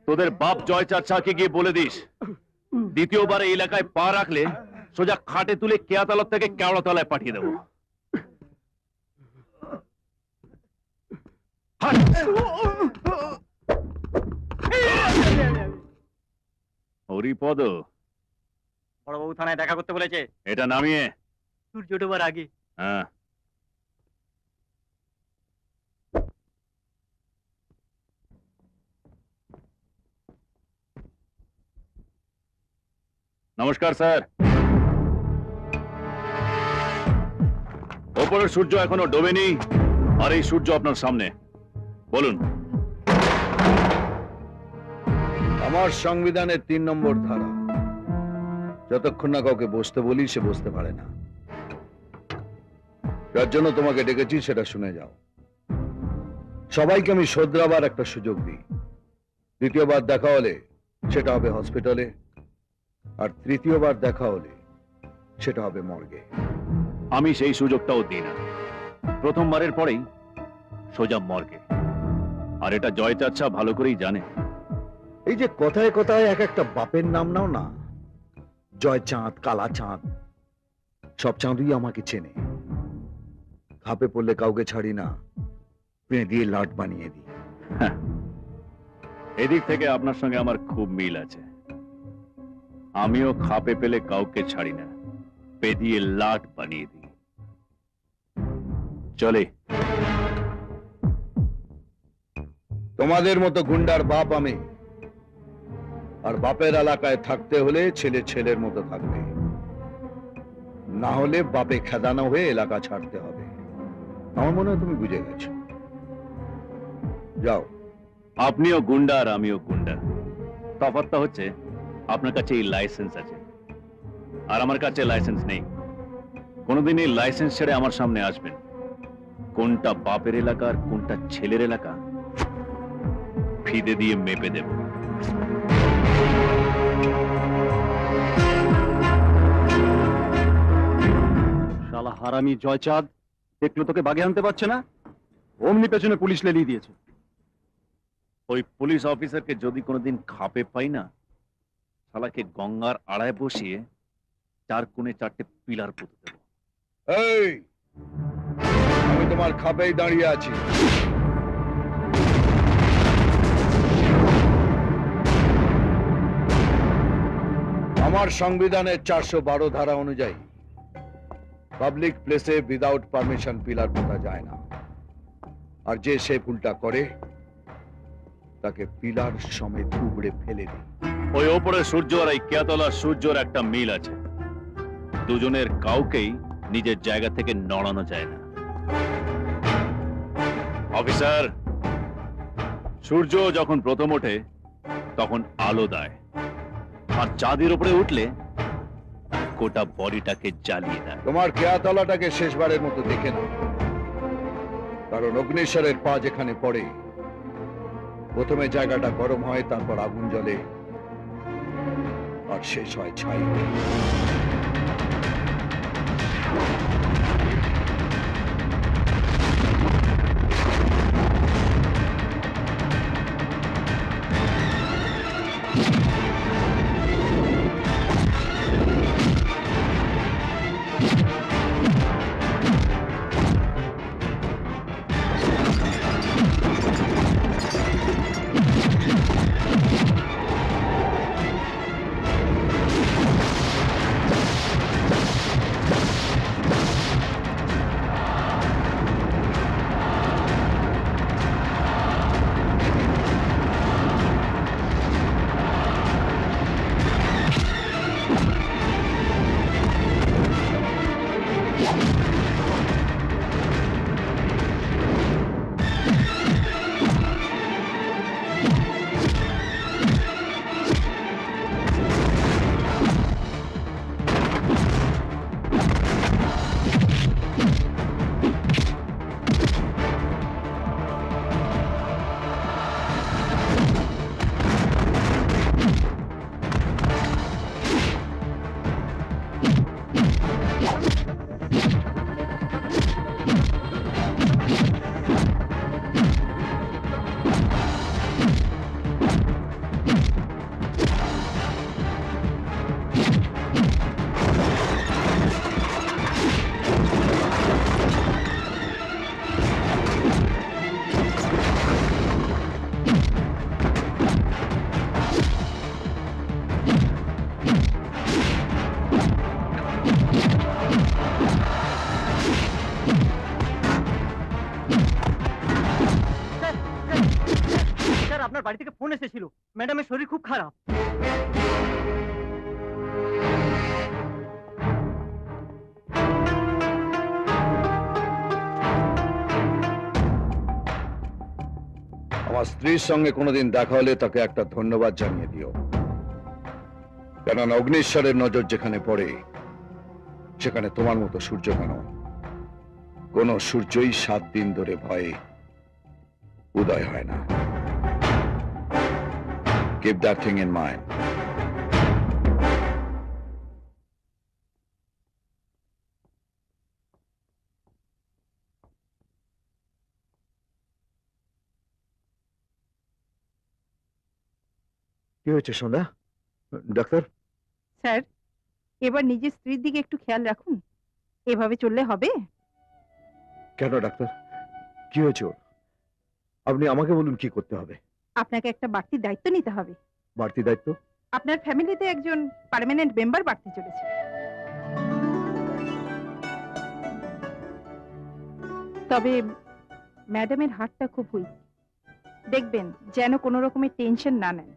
তোদের বাপ জয় চাচাকে গিয়ে বলে দিস দ্বিতীয়বার এই এলাকায় পা রাখলে সোজা খাটে তুলে কেয়াতলা থেকে কেওড়াতলায় পাঠিয়ে দেবো। হরিপদ, বড়বাবু থানায় দেখা করতে বলেছে। এটা নামিয়ে সূর্য ডোবার আগে। হ্যাঁ। নমস্কার স্যার। ওপরের সূর্য এখনো ডোবেনি, আর এই সূর্য আপনার সামনে। বলুন। আমার সংবিধানের 3 নম্বর ধারা, যতক্ষণ না কাউকে বসতে বলি সে বসতে পারে না। যার জন্য তোমাকে ডেকেছি সেটা শুনে যাও। সবাইকে আমি শোধরাবার একটা সুযোগ দিই। দ্বিতীয়বার দেখা হলে সেটা হবে হসপিটালে, আর তৃতীয়বার দেখা হলে সেটা হবে মর্গে। আমি সেই সুযোগটাও দিই না। প্রথমবারের পরেই সোজা মর্গে। আর এটা জয় চাচা ভালো করেই জানে। এই যে কথায় কথায় এক একটা বাপের নাম নাও না, জয় চাঁদ, কালা চাঁদ, সব চাঁদই আমাকে চেনে। খাপে পড়লে কাউকে ছাড়ি না, দিয়ে লাট বানিয়ে দিই। এদিক থেকে আপনার সঙ্গে আমার খুব মিল আছে। আমিও খাপে পেলে কাউকে ছাড়ি না, পেদিয়ে লাট বানিয়ে দিই। চলে। তোমাদের মতো গুন্ডার বাপ আমি, আর বাপের এলাকায় থাকতে হলে ছেলে ছেলের মতো থাকবে, না হলে বাপে খেদানো হয়ে এলাকা ছাড়তে হবে। আমার মনে হয় তুমি বুঝে গেছো। যাও। আপনিও গুন্ডা আর আমিও গুন্ডা। তফাৎটা হচ্ছে আপনার কাছে এই লাইসেন্স আছে, আর আমার কাছে লাইসেন্স নেই। কোনোদিন এই লাইসেন্স ছেড়ে আমার সামনে আসবেন, কোনটা বাপের এলাকা আর কোনটা ছেলের এলাকা ফিদে দিয়ে মেপে দেব। শালা হারামি জয়চাঁদ দেখলো তোকে বাগে আনতে পারছে না, অমনি পেছনে পুলিশ লেলিয়ে দিয়েছে। ওই পুলিশ অফিসারকে যদি কোনোদিন খাপে পাই না, শালাকে গঙ্গার আড়ায় বসিয়ে 4 কোণে 4টে পিলার পুঁতে দেব। এই, আমি তোমার খাপেই দাঁড়িয়ে আছি। আমার সংবিধানের 412 ধারা অনুযায়ী পাবলিক প্লেসে উইদাউট পারমিশন পিলার পোতা যায় না, আর যে সে ভুলটা করে তাকে পিলার সমেত উপড়ে ফেলে দিই। ওই ওপরে সূর্য আর এই কেয়াতলার সূর্যর একটা মিল আছে। দুজনের কাউকেই নিজের জায়গা থেকে নড়ানো যায় না। অফিসার, সূর্য যখন প্রথম ওঠে তখন আলো দেয়, আর চাঁদের উপরে উঠলে গোটা বডিটাকে জ্বালিয়ে দেয়। তোমার কেয়াতলাটাকে শেষবারের মতো দেখে না, কারণ অগ্নিশ্বরের পা যেখানে পড়ে প্রথমে জায়গাটা গরম হয়, তারপর আগুন জ্বলে, আর শেষ হয় ছাই। স্যার আপনার বাড়ি থেকে ফোন এসেছিল, ম্যাডামের শরীর খুব খারাপ। আমার স্ত্রীর সঙ্গে কোনোদিন দেখা হলে তাকে একটা ধন্যবাদ জানিয়ে দিও, কেননা অগ্নিশ্বরের নজর যেখানে পড়ে সেখানে তোমার মতো সূর্য কেন, কোন সূর্যই 7 দিন ধরে ভয়ে উদয় হয় না। Keep that thing in mind. কি হয়েছে সন্ধ্যা? ডাক্তার? স্যার, এবার নিজের স্ত্রীর দিকে একটু খেয়াল রাখুন। এভাবে চললে হবে? কেন ডাক্তার, কি হয়েছে ওর? আপনি আমাকে বলুন কি করতে হবে। আপনাকে একটা বাড়তি দায়িত্ব নিতে হবে। বাড়তি দায়িত্ব? আপনার ফ্যামিলিতে একজন পার্মানেন্ট মেম্বার বাড়তে চলেছে। তবে ম্যাডামের হাতটা খুব উইক, দেখবেন যেন কোনো রকমের টেনশন না নেন।